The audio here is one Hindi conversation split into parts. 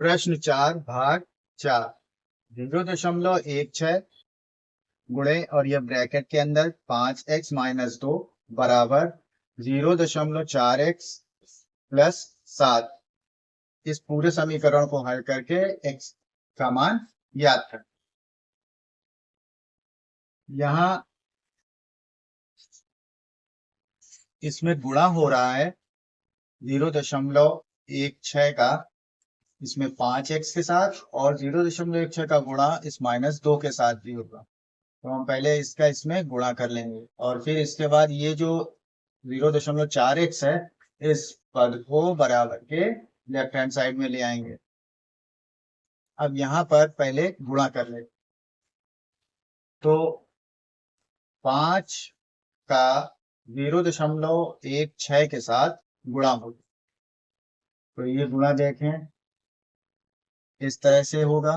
प्रश्न 4 भाग 4 0.16 गुणे और ये ब्रैकेट के अंदर 5x-2 बराबर 0.4x प्लस 7। इस पूरे समीकरण को हल करके x का मान ज्ञात कर। यहाँ इसमें गुणा हो रहा है 0.16 का इसमें 5x के साथ और 0.16 का गुणा इस -2 के साथ भी होगा। तो हम पहले इसका इसमें गुणा कर लेंगे और फिर इसके बाद ये जो 0.4x है इस पद को बराबर के लेफ्ट हैंड साइड में ले आएंगे। अब यहाँ पर पहले गुणा कर ले तो 5 का 0.16 के साथ गुणा होगा। तो ये गुणा देखें इस तरह से होगा।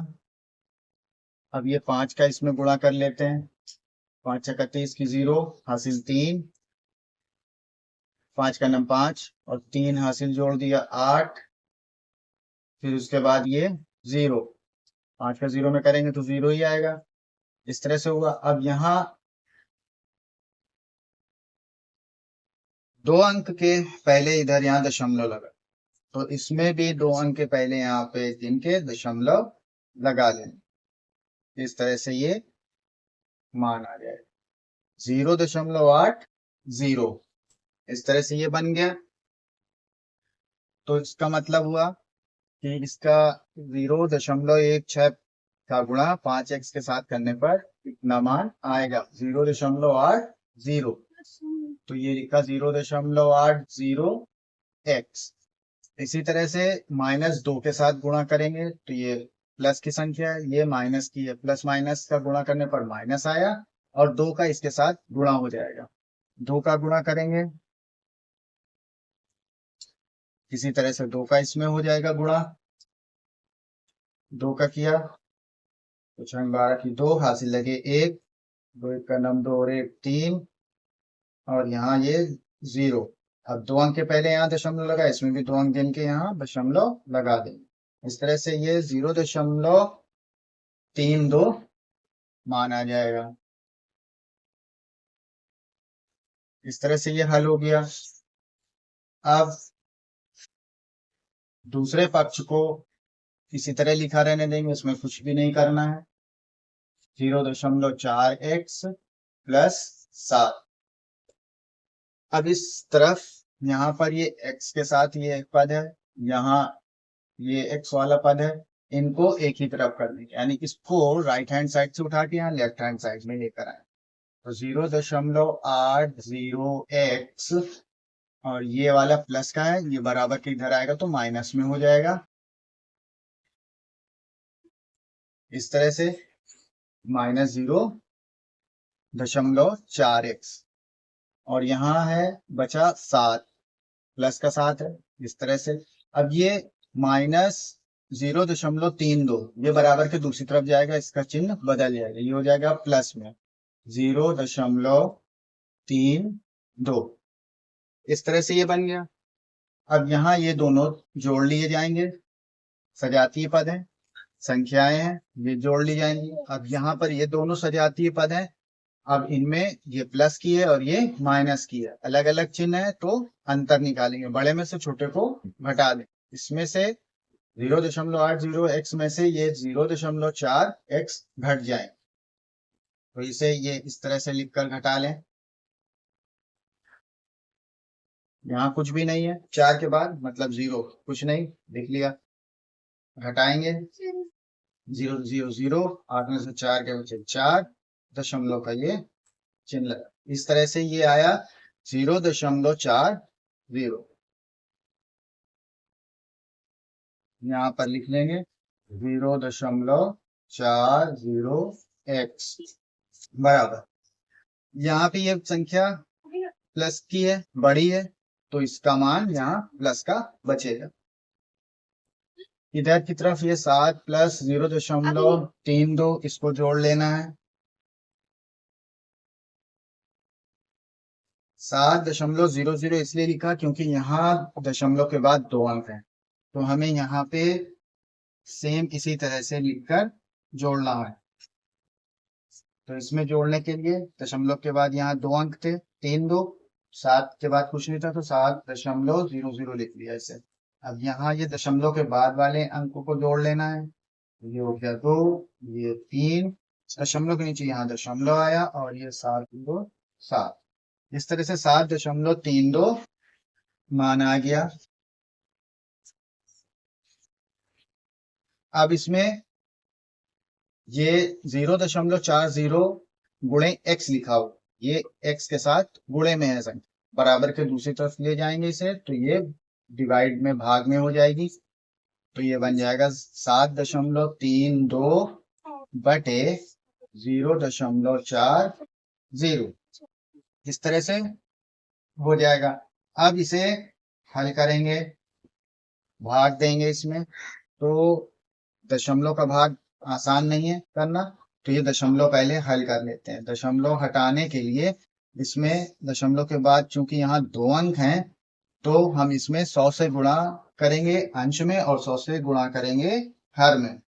अब ये 5 का इसमें गुणा कर लेते हैं। 5 छक्का 30 की 0 हासिल 3, 5 का नम 5 और 3 हासिल जोड़ दिया 8। फिर उसके बाद ये 0, 5 का 0 में करेंगे तो 0 ही आएगा। इस तरह से हुआ। अब यहाँ 2 अंक के पहले इधर यहाँ दशमलव लगा तो इसमें भी 2 अंक के पहले यहाँ पे इनके दशमलव लगा लेंगे। इस तरह से ये मान आ जाएगा 0.80। इस तरह से ये बन गया। तो इसका मतलब हुआ कि इसका 0.16 का गुणा 5x के साथ करने पर कितना मान आएगा 0.80। तो ये लिखा 0.80x। इसी तरह से -2 के साथ गुणा करेंगे तो ये प्लस की संख्या है, ये माइनस की है। प्लस माइनस का गुणा करने पर माइनस आया और 2 का इसके साथ गुणा हो जाएगा। 2 का गुणा करेंगे इसी तरह से 2 का इसमें हो जाएगा गुणा। 2 का किया तो 6 12 की 2 हासिल लगे 1, 2 1 का नम 2 और 1 3 और यहाँ ये 0। अब 2 अंक के पहले यहाँ दशमलव लगा, इसमें भी 2 अंक इनके यहाँ दशमलव लगा देंगे। इस तरह से ये 0.32 मान आ जाएगा। इस तरह से ये हल हो गया। अब दूसरे पक्ष को इसी तरह लिखा रहने देंगे, इसमें कुछ भी नहीं करना है। 0.4x plus 7। अब इस तरफ यहाँ पर ये x के साथ ये एक पद है, यहाँ ये x वाला पद है, इनको एक ही तरफ कर देंगे, यानी इसको राइट हैंड साइड से उठा के यहाँ लेफ्ट हैंड साइड में लेकर आए। तो 0.80x और ये वाला प्लस का है, ये बराबर के इधर आएगा तो माइनस में हो जाएगा। इस तरह से -0.4x और यहाँ है बचा 7, प्लस का 7 है। इस तरह से अब ये -0.32 ये बराबर के दूसरी तरफ जाएगा, इसका चिन्ह बदल जाएगा, ये हो जाएगा प्लस में 0.32। इस तरह से ये बन गया। अब यहाँ ये दोनों जोड़ लिए जाएंगे, सजातीय पद है, संख्याएं हैं, ये जोड़ ली जाएंगी। अब यहाँ पर ये दोनों सजातीय पद हैं, अब इनमें ये प्लस की है और ये माइनस की है, अलग अलग चिन्ह है तो अंतर निकालेंगे, बड़े में से छोटे को घटा दें। इसमें से 0.80x में से ये 0.4x घट जाए तो इसे ये इस तरह से लिखकर घटा लें। यहाँ कुछ भी नहीं है, 4 के बाद मतलब 0, कुछ नहीं, लिख लिया। घटाएंगे 0 0 0, 8 में से 4 के बचे 4, दशमलव का ये चिन्ह लगा। इस तरह से ये आया 0.40। यहाँ पर लिख लेंगे 0.40x बराबर, यहाँ पे ये संख्या प्लस की है, बड़ी है, तो इसका मान यहाँ प्लस का बचेगा। इधर की तरफ ये 7 प्लस 0.32 इसको जोड़ लेना है। 7.00 इसलिए लिखा क्योंकि यहाँ दशमलव के बाद 2 अंक हैं, तो हमें यहाँ पे सेम इसी तरह से लिखकर जोड़ना है। तो इसमें जोड़ने के लिए दशमलव के बाद यहाँ 2 अंक थे, 3 2, 7 के बाद कुछ नहीं था तो 7.00 लिख लिया ऐसे। अब यहाँ ये दशमलव के बाद वाले अंकों को जोड़ लेना है। ये हो गया 2, ये 3, दशमलव के नीचे यहाँ दशमलव आया और ये 7 इस तरह से 7.32 मान आ गया। अब इसमें ये 0.40 गुणे x लिखा हो, ये x के साथ गुणे में है संख्या, बराबर के दूसरी तरफ ले जाएंगे इसे तो ये डिवाइड में भाग में हो जाएगी। तो ये बन जाएगा 7.32 बटे 0.40, इस तरह से हो जाएगा। अब इसे हल करेंगे, भाग देंगे इसमें, तो दशमलव का भाग आसान नहीं है करना, तो ये दशमलव पहले हल कर लेते हैं। दशमलव हटाने के लिए इसमें दशमलव के बाद चूंकि यहाँ 2 अंक हैं तो हम इसमें 100 से गुणा करेंगे अंश में और 100 से गुणा करेंगे हर में।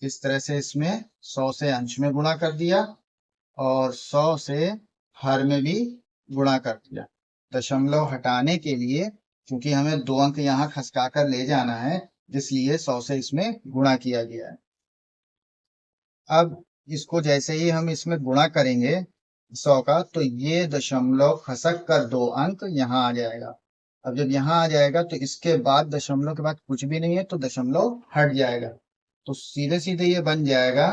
इस तरह से इसमें 100 से अंश में गुणा कर दिया और 100 से हर में भी गुणा कर दिया। दशमलव हटाने के लिए क्योंकि हमें 2 अंक यहाँ खसका कर ले जाना है इसलिए 100 से इसमें गुणा किया गया है। अब इसको जैसे ही हम इसमें गुणा करेंगे 100 का तो ये दशमलव खसक कर 2 अंक यहाँ आ जाएगा। अब जब यहाँ आ जाएगा तो इसके बाद दशमलव के बाद कुछ भी नहीं है तो दशमलव हट जाएगा, तो सीधे सीधे ये बन जाएगा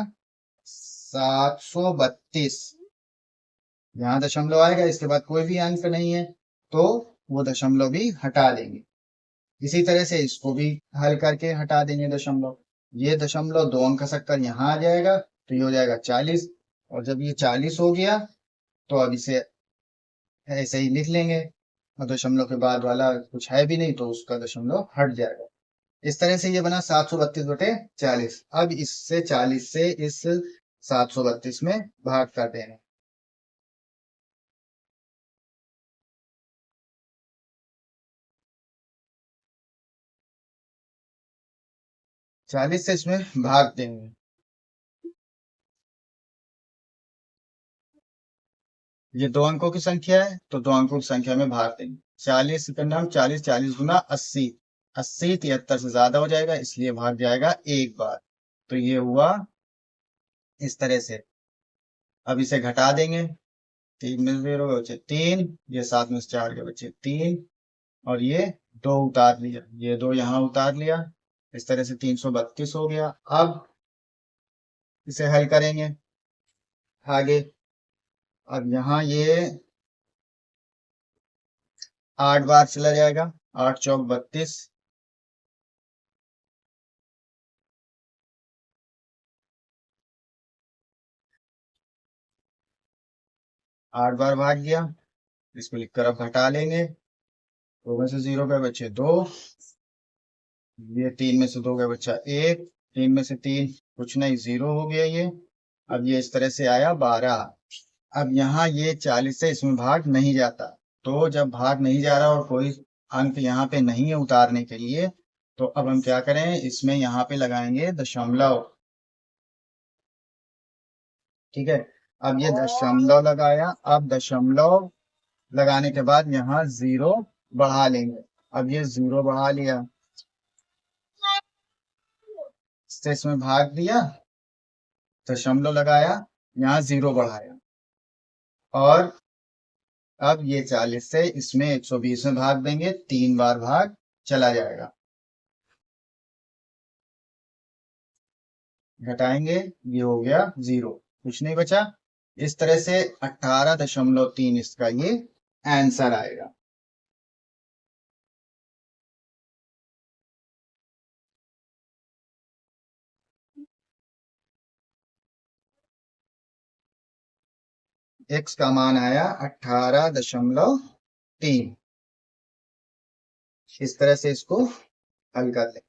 732। यहाँ दशमलव आएगा, इसके बाद कोई भी अंक नहीं है तो वो दशमलव भी हटा देंगे। इसी तरह से इसको भी हल करके हटा देंगे दशमलव। ये दशमलव 2 अंक खसक कर यहाँ आ जाएगा तो ये हो जाएगा 40, और जब ये 40 हो गया तो अब इसे ऐसे ही लिख लेंगे और दशमलव के बाद वाला कुछ है भी नहीं तो उसका दशमलव हट जाएगा। इस तरह से ये बना 732/40। अब इससे 40 से इस 732 में भाग कर देना। 40 से इसमें भाग देंगे। ये 2 अंकों की संख्या है तो 2 अंकों की संख्या में भाग देंगे। 40 का नाम 40, 40 गुना 80, 80 73 से ज्यादा हो जाएगा इसलिए भाग जाएगा एक बार। तो ये हुआ इस तरह से। अब इसे घटा देंगे, 3 में 0 के बचे 3, ये 7 में से 4 के बचे 3 और ये 2 उतार लिया, ये 2 यहाँ उतार लिया। इस तरह से 332 हो गया। अब इसे हल करेंगे आगे। अब यहाँ ये 8 बार चला जाएगा, 8 चौक 32, 8 बार भाग गया। इसको लिखकर अब घटा लेंगे, 2 में से 0 का बचे 2, ये 3 में से 2 का बचा 1, 3 में से 3 कुछ नहीं 0 हो गया ये। अब ये इस तरह से आया 12। अब यहाँ ये 40 से इसमें भाग नहीं जाता, तो जब भाग नहीं जा रहा और कोई अंक यहाँ पे नहीं है उतारने के लिए तो अब हम क्या करें, इसमें यहाँ पे लगाएंगे दशमलव। ठीक है, अब ये दशमलव लगाया। अब दशमलव लगाने के बाद यहाँ 0 बढ़ा लेंगे। अब ये 0 बढ़ा लिया, इससे इसमें भाग दिया, दशमलव लगाया, यहाँ 0 बढ़ाया और अब ये 40 से इसमें 120 में भाग देंगे, 3 बार भाग चला जाएगा। घटाएंगे, ये हो गया 0, कुछ नहीं बचा। इस तरह से 18.3 इसका ये आंसर आएगा। x का मान आया 18.3। इस तरह से इसको हल कर लें।